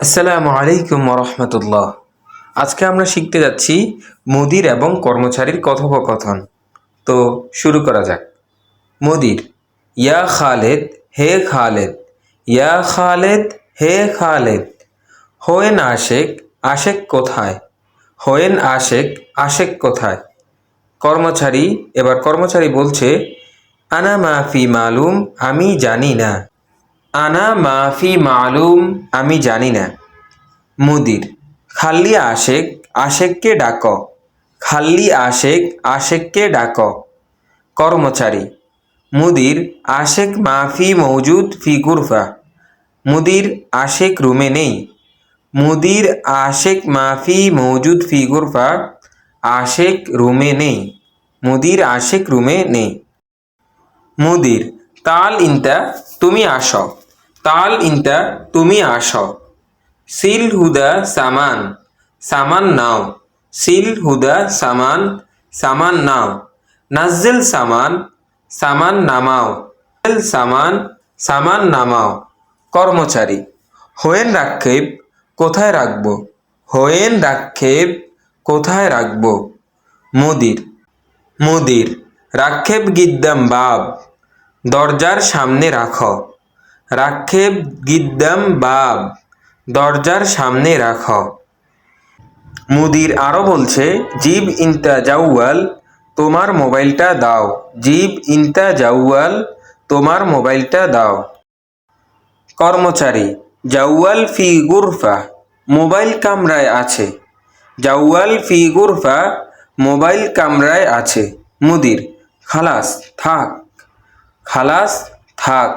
আসসালামু আলাইকুম রহমতুল্লাহ। আজকে আমরা শিখতে যাচ্ছি মুদির এবং কর্মচারীর কথোপকথন। তো শুরু করা যাক। মুদির: ইয়া খালেদ, হে খালেদ। ইয়া খালেদ, হে খালেদ। হোয়েন আশেক, আশেক কোথায়? হোয়েন আশেক, আশেক কোথায়? কর্মচারী: এবার কর্মচারী বলছে, আনা মাফি মালুম, আমি জানি না। আনা মাফি মালুম, আমি জানি না। মুদির: খাল্লি আশেক, আশেককে ডাক। খাল্লি আশেক, আশেককে ডাক। কর্মচারী: মুদির, আশেক মাফি মৌজুদ ফি গুরফা। মুদির, আশেক রুমে নেই। মুদির, আশেক মাফি মৌজুদ ফি গুরফা। আশেক রুমে নেই। মুদির, আশেক রুমে নেই। মুদির: তাল ইনতা, তুমি আসো। তাল ইনতা, তুমি আসো। সিল হুদা সামান, সামান নাও। সিল হুদা সামান, সামান নাও। নাজ্জেল সামান, সামান নামাও। সামান, সামান নামাও। কর্মচারী: হোয়েন রাক্ষেপ, কোথায় রাখবো? হোয়েন রাক্ষেপ, কোথায় রাখবো? মুদির: মুদির, রাক্ষেপ গিদ্দাম বাব, দরজার সামনে রাখো। রাক্ষেপ গিদ্দাম বাব, দরজার সামনে রাখো। মুদির আরও বলছে, জিব ইনতা জাউয়াল, তোমার মোবাইলটা দাও। জিব ইনতা জাউয়াল, তোমার মোবাইলটা দাও। কর্মচারী: জাউয়াল ফি গুরফা, মোবাইল কামরায় আছে। জাউয়াল ফি গুরফা, মোবাইল কামরায় আছে। মুদির: খালাস, থাক। খালাস, থাক।